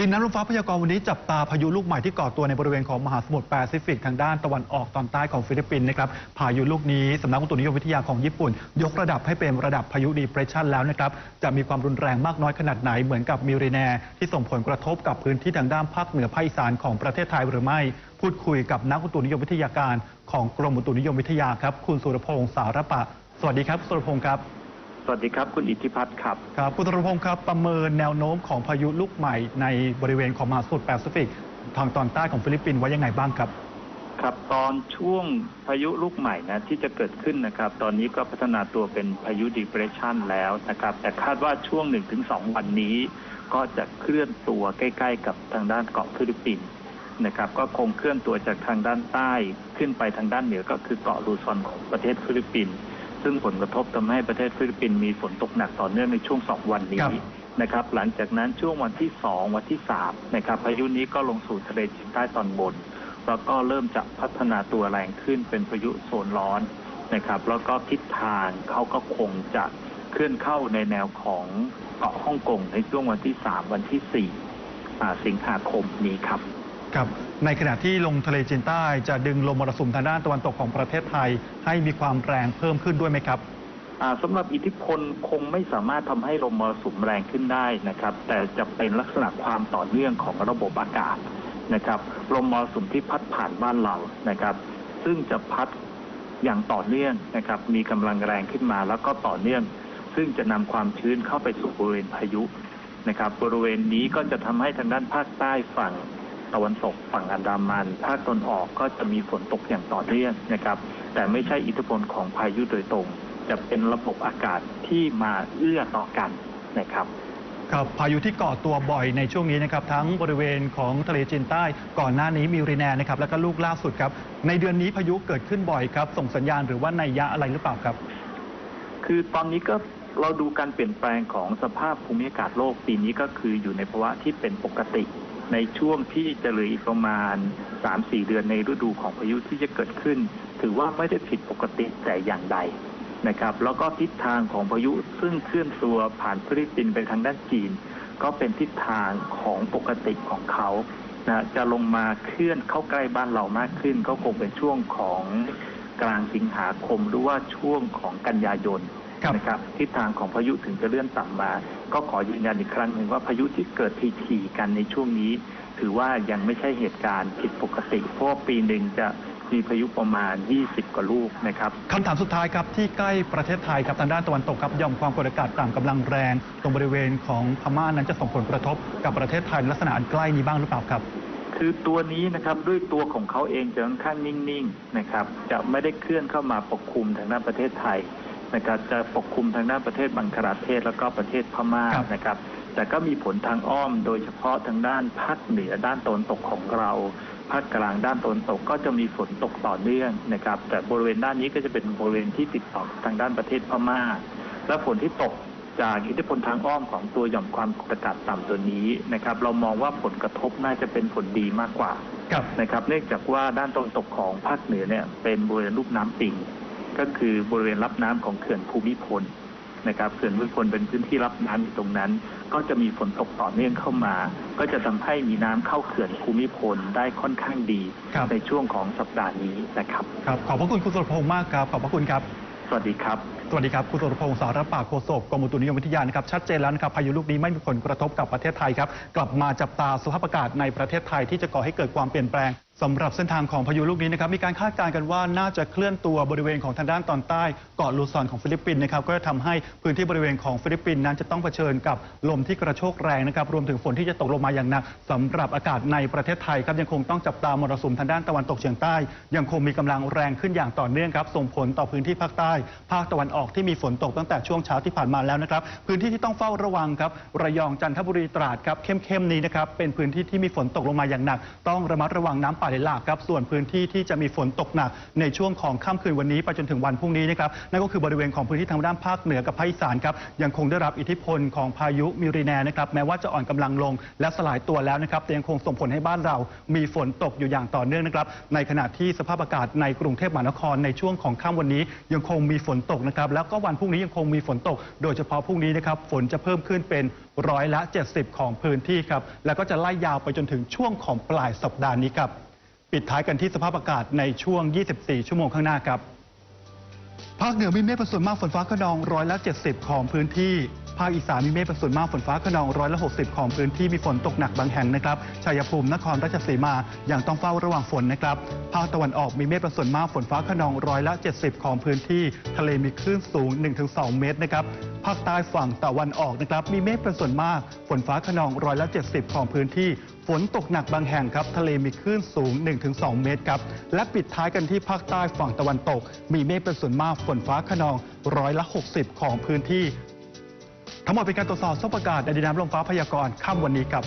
ดินน้ำลมฟ้าพยากรณ์วันนี้จับตาพายุลูกใหม่ที่ก่อตัวในบริเวณของมหาสมุทรแปซิฟิกทางด้านตะวันออกตอนใต้ของฟิลิปปินส์นะครับพายุลูกนี้สำนักอุตุนิยมวิทยาของญี่ปุ่นยกระดับให้เป็นระดับพายุดีเพรสชันแล้วนะครับจะมีความรุนแรงมากน้อยขนาดไหนเหมือนกับมิริแนที่ส่งผลกระทบกับพื้นที่ทางด้านภาคเหนือภาคอีสานของประเทศไทยหรือไม่พูดคุยกับนักอุตุนิยมวิทยาการของกรมอุตุนิยมวิทยาครับคุณสุรพงษ์สารปะสวัสดีครับสุรพงษ์ครับสวัสดีครับคุณอิทธิพัฒน์ครับครับคุณสุรพงษ์ครับประเมินแนวโน้มของพายุลูกใหม่ในบริเวณของมหาสมุทรแปซิฟิกทางตอนใต้ของฟิลิปปินส์ไว้ยังไงบ้างครับครับตอนช่วงพายุลูกใหม่นะที่จะเกิดขึ้นนะครับตอนนี้ก็พัฒนาตัวเป็นพายุดีเพรสชันแล้วนะครับแต่คาดว่าช่วง 1-2 วันนี้ก็จะเคลื่อนตัวใกล้ๆกับทางด้านเกาะฟิลิปปินส์นะครับก็คงเคลื่อนตัวจากทางด้านใต้ขึ้นไปทางด้านเหนือก็คือเกาะลูซอนของประเทศฟิลิปปินส์ซึ่งผลกระทบทำให้ประเทศฟิลิปปินส์มีฝนตกหนักต่อเนื่องในช่วง2วันนี้นะครับหลังจากนั้นช่วงวันที่2วันที่3นะครับพายุนี้ก็ลงสู่ทะเลจีนใต้ตอนบนแล้วก็เริ่มจะพัฒนาตัวแรงขึ้นเป็นพายุโซนร้อนนะครับแล้วก็ทิศทางเขาก็คงจะเคลื่อนเข้าในแนวของเกาะฮ่องกงในช่วงวันที่3วันที่4สิงหาคมนี้ครับครับในขณะที่ลงทะเลจีนใต้จะดึงลมมรสุมทางด้านตะวันตกของประเทศไทยให้มีความแรงเพิ่มขึ้นด้วยไหมครับสำหรับอิทธิพลคงไม่สามารถทำให้ลมมรสุมแรงขึ้นได้นะครับแต่จะเป็นลักษณะความต่อเนื่องของระบบอากาศนะครับลมมรสุมที่พัดผ่านบ้านเรานะครับซึ่งจะพัดอย่างต่อเนื่องนะครับมีกำลังแรงขึ้นมาแล้วก็ต่อเนื่องซึ่งจะนำความชื้นเข้าไปสู่บริเวณพายุนะครับบริเวณนี้ก็จะทำให้ทางด้านภาคใต้ฝั่งตะวันตกฝั่งอันดามันภาคตะวันออกก็จะมีฝนตกอย่างต่อเนื่องนะครับแต่ไม่ใช่อิทธิพลของพายุโดยตรงจะเป็นระบบอากาศที่มาเอื้อต่อกันนะครับครับพายุที่ก่อตัวบ่อยในช่วงนี้นะครับทั้งบริเวณของทะเลจีนใต้ก่อนหน้านี้มิริแนนะครับแล้วก็ลูกล่าสุดครับในเดือนนี้พายุเกิดขึ้นบ่อยครับส่งสัญญาณหรือว่านัยยะอะไรหรือเปล่าครับคือตอนนี้ก็เราดูการเปลี่ยนแปลงของสภาพภูมิอากาศโลกปีนี้ก็คืออยู่ในภาวะที่เป็นปกติในช่วงที่จะเหลืออีกประมาณ 3-4 เดือนในฤดูของพายุที่จะเกิดขึ้นถือว่าไม่ได้ผิดปกติแต่อย่างใดนะครับแล้วก็ทิศทางของพายุซึ่งเคลื่อนตัวผ่านฟิลิปปินส์ไปทางด้านจีนก็เป็นทิศทางของปกติของเขานะจะลงมาเคลื่อนเข้าใกล้บ้านเรามากขึ้นก็คงเป็นช่วงของกลางสิงหาคมหรือว่าช่วงของกันยายนนะครับทิศทางของพายุถึงจะเลื่อนต่ำมาก็ขอยืนยันอีกครั้งหนึ่งว่าพายุที่เกิดถี่ๆกันในช่วงนี้ถือว่ายังไม่ใช่เหตุการณ์ผิดปกติเพราะปีหนึ่งจะมีพายุประมาณ20กว่าลูกนะครับคำถามสุดท้ายครับที่ใกล้ประเทศไทยครับทางด้านตะวันตกครับหย่อมความกดอากาศต่ำกำลังแรงตรงบริเวณของพม่านั้นจะส่งผลกระทบกับประเทศไทยลักษณะอันใกล้นี้บ้างหรือเปล่าครับคือตัวนี้นะครับด้วยตัวของเขาเองจะค่อนข้างนิ่งๆนะครับจะไม่ได้เคลื่อนเข้ามาปกคลุมทางด้านประเทศไทยนะครับจะปกคลุมทางด้านประเทศบังคลาเทศแล้วก็ประเทศพม่านะครับแต่ก็มีผลทางอ้อมโดยเฉพาะทางด้านภาคเหนือด้านตะวันตกของเราภาคกลางด้านตะวันตกก็จะมีฝนตกต่อเนื่องนะครับแต่บริเวณด้านนี้ก็จะเป็นบริเวณที่ติดต่อทางด้านประเทศพม่าและฝนที่ตกจากอิทธิพลทางอ้อมของตัวหย่อมความกดอากาศต่ำตัวนี้นะครับเรามองว่าผลกระทบน่าจะเป็นผลดีมากกว่านะครับเนื่องจากว่าด้านตะวันตกของภาคเหนือเนี่ยเป็นบริเวณลุ่มน้ำปิงก็คือบริเวณรับน้ำของเขื่อนภูมิพลนะครับเขื่อนภูมิพลเป็นพื้นที่รับน้ำอยู่ตรงนั้นก็จะมีฝนตกต่อเนื่องเข้ามาก็จะทำให้มีน้ำเข้าเขื่อนภูมิพลได้ค่อนข้างดีในช่วงของสัปดาห์นี้นะครับครับขอบพระคุณคุณสุรพงษ์มากครับขอบพระคุณครับสวัสดีครับสวัสดีครับคุณสุรพงษ์สารปะโฆษกกรมอุตุนิยมวิทยานะครับชัดเจนแล้วนะครับพายุลูกนี้ไม่มีผลกระทบกับประเทศไทยครับกลับมาจับตาสภาพอากาศในประเทศไทยที่จะก่อให้เกิดความเปลี่ยนแปลงสำหรับเส้นทางของพายุลูกนี้นะครับมีการคาดการณ์กันว่าน่าจะเคลื่อนตัวบริเวณของทางด้านตอนใต้เกาะลูซอนของฟิลิปปินส์นะครับก็จะทำให้พื้นที่บริเวณของฟิลิปปินส์นั้นจะต้องเผชิญกับลมที่กระโชกแรงนะครับรวมถึงฝนที่จะตกลงมาอย่างหนักสำหรับอากาศในประเทศไทยครับยังคงต้องจับตามรสุมทางด้านตะวันตกเฉียงใต้ยังคงมีกำลังแรงขึ้นอย่างต่อเนื่องครับส่งผลต่อพื้นที่ภาคใต้ภาคตะวันออกที่มีฝนตกตั้งแต่ช่วงเช้าที่ผ่านมาแล้วนะครับพื้นที่ที่ต้องเฝ้าระวังครับระยองจันทบุรีตราดครับเข้มๆนี้นะครับเป็นพื้นที่ที่มีฝนตกลงมาอย่างหนักต้องระมัดระวังน้ำป่า หลากครับส่วนพื้นที่ที่จะมีฝนตกหนักในช่วงของค่ำคืนวันนี้ไปจนถึงวันพรุ่งนี้นะครับนั่นก็คือบริเวณของพื้นที่ทางด้านภาคเหนือกับภาคอีสานครับยังคงได้รับอิทธิพลของพายุมิริแนนะครับแม้ว่าจะอ่อนกำลังลงและสลายตัวแล้วนะครับแต่ยังคงส่งผลให้บ้านเรามีฝนตกอยู่อย่างต่อเนื่องนะครับในขณะที่สภาพอากาศในกรุงเทพมหานครในช่วงของค่ำวันนี้ยังคงมีฝนตกนะครับแล้วก็วันพรุ่งนี้ยังคงมีฝนตกโดยเฉพาะพรุ่งนี้นะครับฝนจะเพิ่มขึ้นเป็น70%ของพื้นที่ครับแล้วก็จะไล่ยาวไปจนถึงช่วงของปลายสัปดาห์นี้ครับปิดท้ายกันที่สภาพอากาศในช่วง24 ชั่วโมงข้างหน้าครับภาคเหนือมีเมฆเป็นส่วนมากฝนฟ้าคะนอง70%ของพื้นที่ภาคอีสานมีเมฆเป็นส่วนมากฝนฟ้าคะนอง60%ของพื้นที่มีฝนตกหนักบางแห่งนะครับชัยภูมินครราชสีมายังต้องเฝ้าระวังฝนนะครับภาคตะวันออกมีเมฆเป็นส่วนมากฝนฟ้าคะนอง70%ของพื้นที่ทะเลมีคลื่นสูง 1-2 เมตรนะครับภาคใต้ฝั่งตะวันออกนะครับมีเมฆเป็นส่วนมากฝนฟ้าคะนอง70%ของพื้นที่ฝนตกหนักบางแห่งครับทะเลมีคลื่นสูง 1-2 เมตรครับและปิดท้ายกันที่ภาคใต้ฝั่งตะวันตกมีเมฆเป็นส่วนมากฝนฟ้าคะนอง60%ของพื้นที่ทั้งหมดเป็นการตรวจสอบสภาพอากาศในดินน้ำลมฟ้าพยากรณ์ค่ำวันนี้ครับ